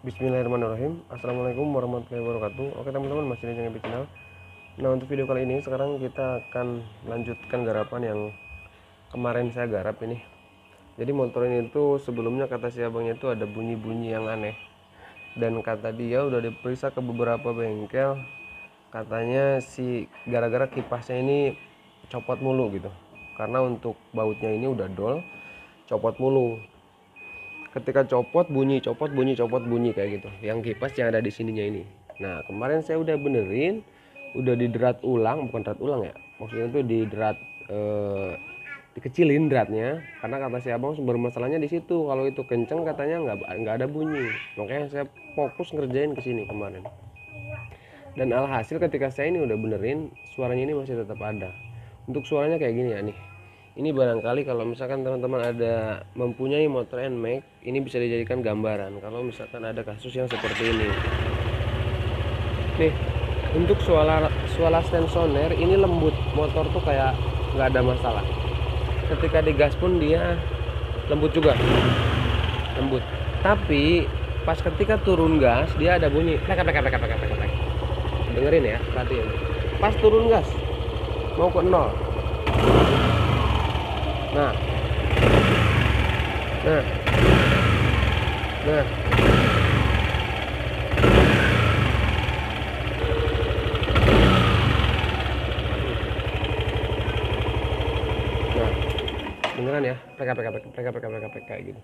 Bismillahirrahmanirrahim. Assalamualaikum warahmatullahi wabarakatuh. Oke teman-teman, masih di Jenggebi Channel. Nah, untuk video kali ini sekarang kita akan lanjutkan garapan yang kemarin saya garap ini. Jadi motor ini tuh sebelumnya kata si abangnya itu ada bunyi-bunyi yang aneh. Dan kata dia udah diperiksa ke beberapa bengkel, katanya si gara-gara kipasnya ini copot mulu gitu. Karena untuk bautnya ini udah dol, copot mulu. Ketika copot bunyi, copot bunyi, copot bunyi kayak gitu. Yang kipas yang ada di sininya ini. Nah, kemarin saya udah benerin, udah diderat ulang, bukan derat ulang ya. Maksudnya itu diderat dikecilin deratnya, karena kata si abang sumber masalahnya di situ. Kalau itu kenceng katanya nggak ada bunyi. Makanya saya fokus ngerjain ke sini kemarin. Dan alhasil ketika saya ini udah benerin, suaranya ini masih tetap ada. Untuk suaranya kayak gini ya nih. Ini barangkali kalau misalkan teman-teman ada mempunyai motor NMAX, ini bisa dijadikan gambaran kalau misalkan ada kasus yang seperti ini. Nih, untuk suara tensioner ini lembut, motor tuh kayak nggak ada masalah. Ketika digas pun dia lembut juga, lembut. Tapi pas ketika turun gas dia ada bunyi plek. Dengerin ya, perhatiin. Pas turun gas mau ke nol. Nah, beneran ya, plek kayak gitu.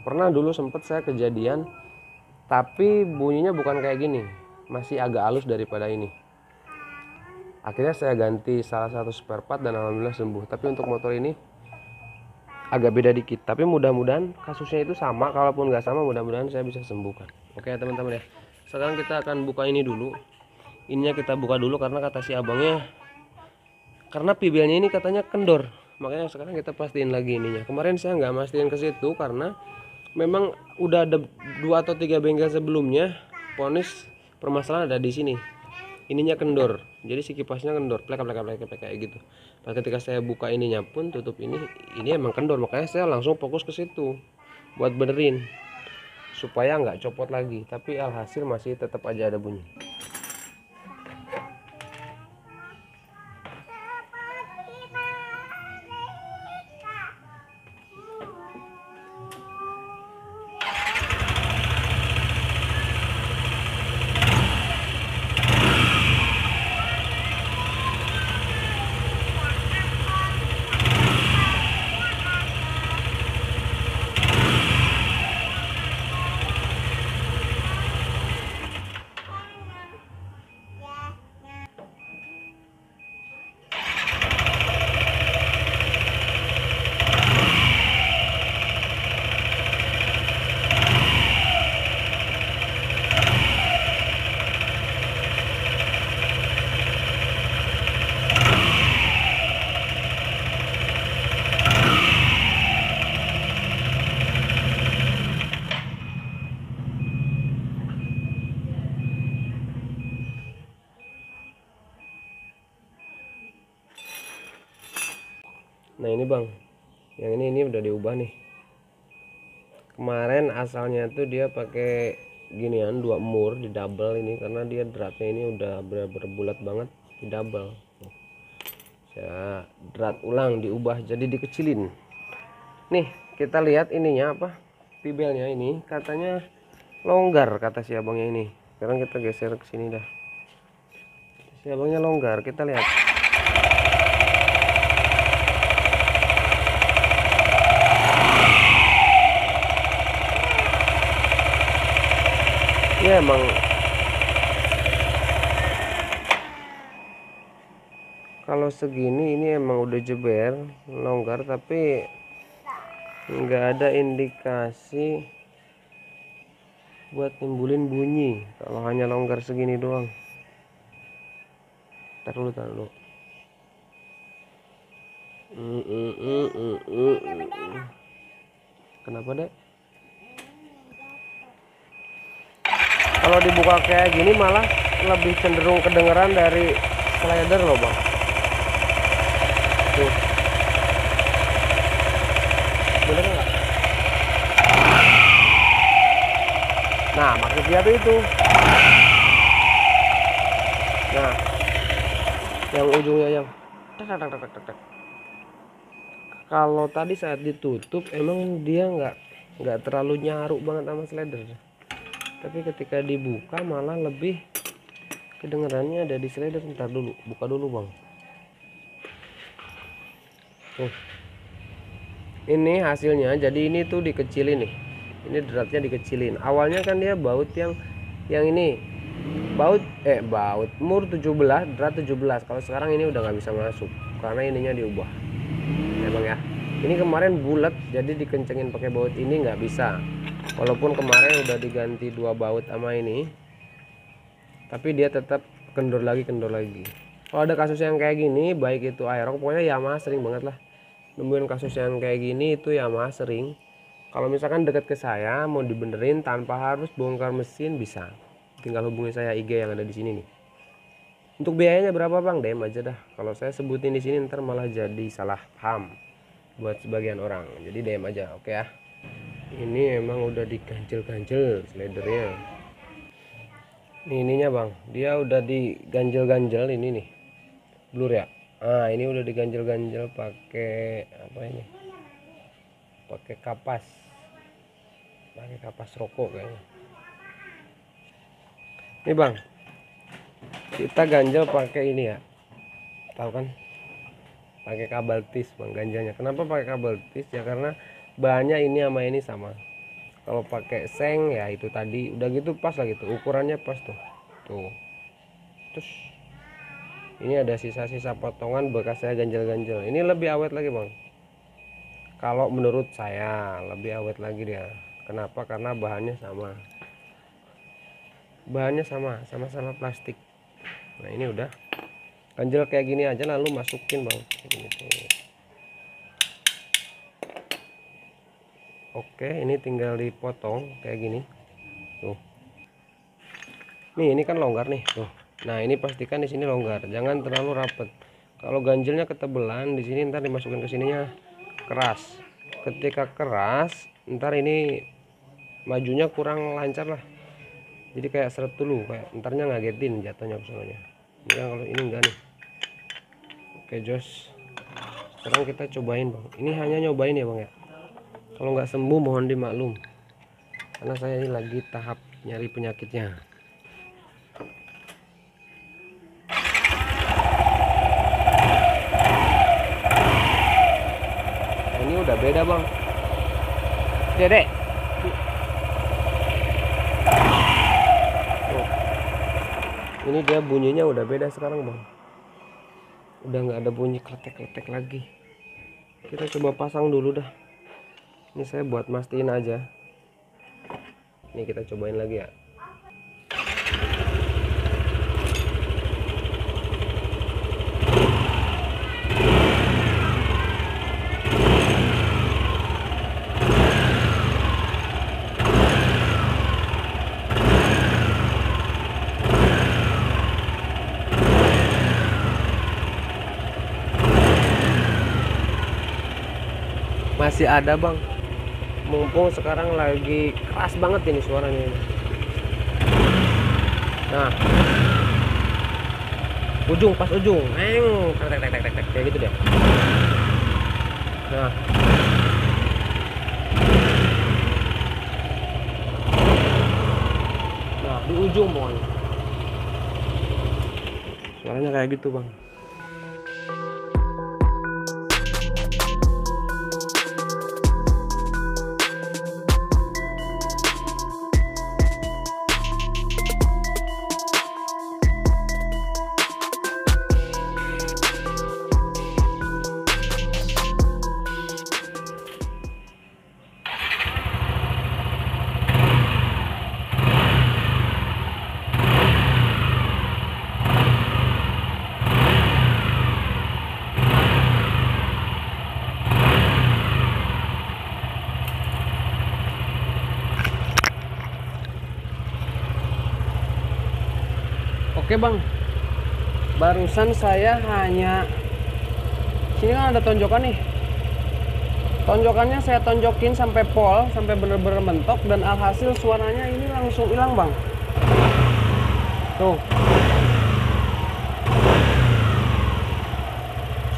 Pernah dulu sempet saya kejadian, tapi bunyinya bukan kayak gini, masih agak halus daripada ini. Akhirnya saya ganti salah satu spare part dan alhamdulillah sembuh. Tapi untuk motor ini agak beda dikit, tapi mudah-mudahan kasusnya itu sama. Kalaupun nggak sama, mudah-mudahan saya bisa sembuhkan. Oke teman-teman ya, sekarang kita akan buka ini dulu. Ininya kita buka dulu karena kata si abangnya, karena pibelnya ini katanya kendor, makanya sekarang kita pastiin lagi ininya. Kemarin saya nggak mastiin ke situ karena memang udah ada 2 atau 3 bengkel sebelumnya ponis permasalahan ada di sini. Ininya kendor, jadi si kipasnya kendor, plek kayak gitu. Pas ketika saya buka ininya pun tutup ini emang kendor, makanya saya langsung fokus ke situ buat benerin supaya nggak copot lagi. Tapi alhasil masih tetap aja ada bunyi. Nah ini bang, yang ini udah diubah nih. Kemarin asalnya tuh dia pakai ginian 2 mur di double ini, karena dia dratnya ini udah berbulat banget di double. Saya drat ulang, diubah jadi dikecilin. Nih kita lihat ininya apa, pibelnya ini katanya longgar kata si abangnya ini. Sekarang kita geser ke sini dah. Si abangnya longgar, kita lihat. Ya emang kalau segini ini emang udah jeber longgar, tapi nggak ada indikasi buat nimbulin bunyi kalau hanya longgar segini doang. Taruh dulu. Kenapa dek? Kalau dibuka kayak gini malah lebih cenderung kedengeran dari slider loh bang. Tuh. Bener nggak? Nah, maksud dia tuh itu. Nah, yang ujungnya yang tak tak tak tak tak tak. Kalau tadi saat ditutup emang dia nggak terlalu nyaru banget sama slider, tapi ketika dibuka malah lebih kedengarannya ada di slider. Ntar dulu, buka dulu bang. Ini hasilnya. Jadi ini tuh dikecilin nih, ini dratnya dikecilin. Awalnya kan dia baut yang ini baut mur 17, drat 17. Kalau sekarang ini udah nggak bisa masuk karena ininya diubah ya bang ya. Ini kemarin bulat, jadi dikencengin pakai baut ini nggak bisa, walaupun kemarin udah diganti 2 baut sama ini, tapi dia tetap kendor lagi. Kalau ada kasus yang kayak gini, baik itu Aerox, pokoknya Yamaha sering banget lah nemuin kasus yang kayak gini. Itu Yamaha sering. Kalau misalkan deket ke saya mau dibenerin tanpa harus bongkar mesin, bisa, tinggal hubungi saya IG yang ada di sini nih. Untuk biayanya berapa bang? DM aja dah. Kalau saya sebutin di sini ntar malah jadi salah paham buat sebagian orang. Jadi DM aja, oke ya. Ini emang udah diganjel-ganjel slidernya. Ininya bang, dia udah diganjel-ganjel ini nih, blur ya. Nah ini udah diganjel-ganjel pakai apa ini? Pakai kapas rokok kayaknya. Ini bang, kita ganjel pakai ini ya, tahu kan? Pakai kabel tis bang ganjelnya. Kenapa pakai kabel tis? Ya karena bahannya ini sama ini sama. Kalau pakai seng ya itu tadi udah gitu pas lah gitu, ukurannya pas tuh. Terus ini ada sisa-sisa potongan bekas saya ganjel-ganjel. Ini lebih awet lagi bang. Kalau menurut saya lebih awet lagi dia. Kenapa? Karena bahannya sama plastik. Nah ini udah ganjel kayak gini aja, lalu masukin bang kayak gini tuh. Oke, ini tinggal dipotong kayak gini tuh. Nih ini kan longgar nih tuh. Nah ini pastikan di sini longgar, jangan terlalu rapet. Kalau ganjelnya ketebelan di sini, ntar dimasukin ke sininya keras. Ketika keras ntar ini majunya kurang lancar lah, jadi kayak seret dulu, kayak ntarnya ngagetin jatuhnya kesononya. Ini kalau ini enggak nih. Oke jos, sekarang kita cobain bang. Ini hanya nyobain ya bang ya, kalau nggak sembuh mohon dimaklum, karena saya ini lagi tahap nyari penyakitnya. Nah, ini udah beda bang. Dedek. Ini dia bunyinya udah beda sekarang bang. Udah nggak ada bunyi kletek-kletek lagi. Kita coba pasang dulu dah. Ini saya buat mastiin aja. Ini kita cobain lagi ya. Masih ada bang, mumpung sekarang lagi keras banget ini suaranya ini. Nah ujung, pas ujung kayak gitu deh. Nah di ujung pokoknya suaranya kayak gitu bang. Oke bang, barusan saya hanya, sini kan ada tonjokan nih. Tonjokannya saya tonjokin sampai pol, sampai bener-bener mentok, dan alhasil suaranya ini langsung hilang bang. Tuh,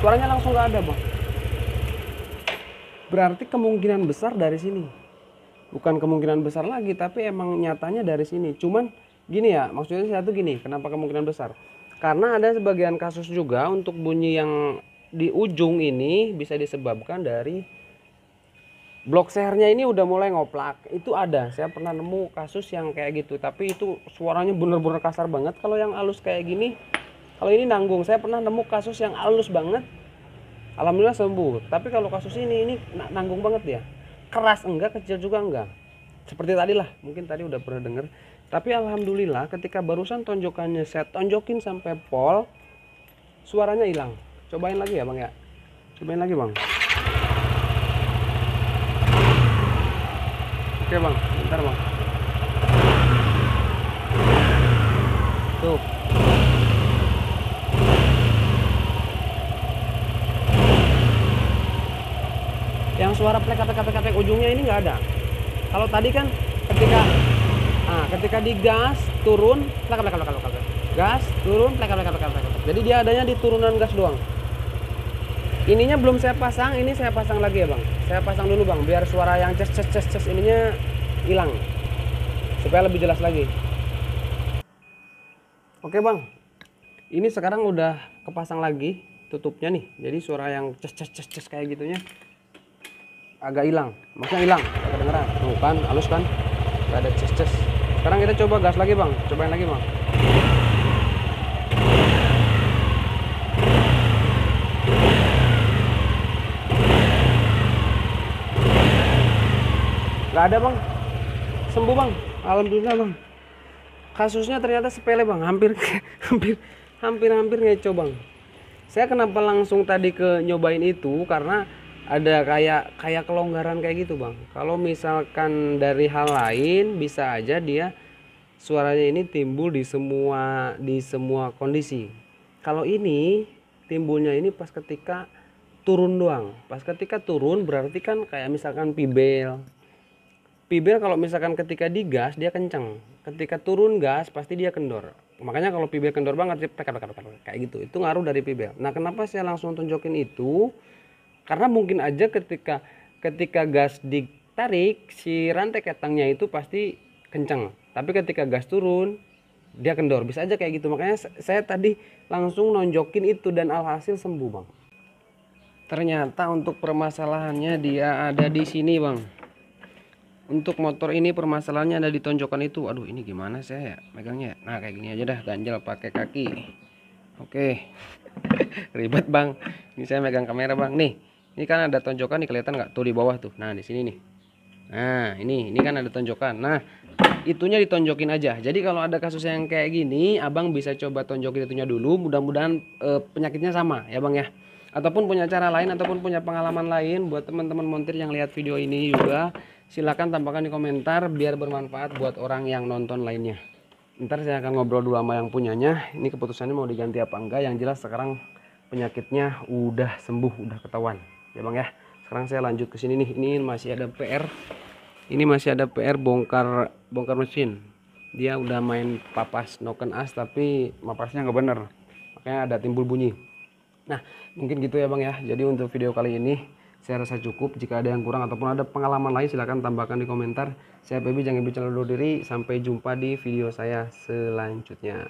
suaranya langsung nggak ada bang. Berarti kemungkinan besar dari sini. Bukan kemungkinan besar lagi, tapi emang nyatanya dari sini. Cuman gini ya, maksudnya saya tuh gini, kenapa kemungkinan besar? Karena ada sebagian kasus juga untuk bunyi yang di ujung ini bisa disebabkan dari blok sehernya ini udah mulai ngoplak. Itu ada, saya pernah nemu kasus yang kayak gitu, tapi itu suaranya bener-bener kasar banget. Kalau yang halus kayak gini, kalau ini nanggung. Saya pernah nemu kasus yang halus banget, alhamdulillah sembuh. Tapi kalau kasus ini nanggung banget ya. Keras enggak, kecil juga enggak. Seperti tadi lah, mungkin tadi udah pernah denger. Tapi alhamdulillah ketika barusan tonjokannya saya tonjokin sampai pol, suaranya hilang. Cobain lagi ya bang ya. Cobain lagi bang. Oke bang, bentar bang. Tuh. Yang suara plek ujungnya ini nggak ada. Kalau tadi kan ketika digas turun plek. Gas turun plek. Jadi dia adanya di turunan gas doang. Ininya belum saya pasang, ini saya pasang lagi ya bang. Saya pasang dulu bang, biar suara yang ces ininya hilang, supaya lebih jelas lagi. Oke bang, ini sekarang udah kepasang lagi tutupnya nih. Jadi suara yang ces kayak gitunya agak hilang, maksudnya hilang, agak kedengeran. Tuh kan, halus kan, gak ada ces. Sekarang kita coba gas lagi bang, cobain lagi bang. Gak ada bang, sembuh bang, alhamdulillah bang. Kasusnya ternyata sepele bang, hampir ngeco bang. Saya kenapa langsung tadi ke nyobain itu karena ada kayak kelonggaran kayak gitu bang. Kalau misalkan dari hal lain bisa aja dia suaranya ini timbul di semua kondisi. Kalau ini timbulnya ini pas ketika turun doang. Pas ketika turun berarti kan kayak misalkan pibel kalau misalkan ketika digas dia kenceng, ketika turun gas pasti dia kendor. Makanya kalau pibel kendor banget kayak gitu, itu ngaruh dari pibel. Nah kenapa saya langsung tunjukin itu? Karena mungkin aja ketika gas ditarik, si rantai ketangnya itu pasti kencang. Tapi ketika gas turun, dia kendor. Bisa aja kayak gitu. Makanya saya tadi langsung nonjokin itu dan alhasil sembuh bang. Ternyata untuk permasalahannya dia ada di sini bang. Untuk motor ini permasalahannya ada di tonjokan itu. Aduh ini gimana saya megangnya? Nah kayak gini aja dah, ganjel pakai kaki. Oke. Ribet bang. Ini saya megang kamera bang. Nih. Ini kan ada tonjokan nih, kelihatan nggak tuh di bawah tuh. Nah di sini nih. Nah ini kan ada tonjokan. Nah itunya ditonjokin aja. Jadi kalau ada kasus yang kayak gini, abang bisa coba tonjokin itunya dulu. Mudah-mudahan penyakitnya sama ya bang ya. Ataupun punya cara lain ataupun punya pengalaman lain buat teman-teman montir yang lihat video ini juga, silakan tambahkan di komentar biar bermanfaat buat orang yang nonton lainnya. Ntar saya akan ngobrol dulu sama yang punyanya. Ini keputusannya mau diganti apa enggak. Yang jelas sekarang penyakitnya udah sembuh, udah ketahuan. Ya bang ya, sekarang saya lanjut ke sini nih. Ini masih ada PR. Ini masih ada PR bongkar mesin. Dia udah main papas noken as tapi mapasnya nggak bener, makanya ada timbul bunyi. Nah mungkin gitu ya bang ya. Jadi untuk video kali ini saya rasa cukup. Jika ada yang kurang ataupun ada pengalaman lain silahkan tambahkan di komentar. Saya Pebi, jangan bicara undur diri. Sampai jumpa di video saya selanjutnya.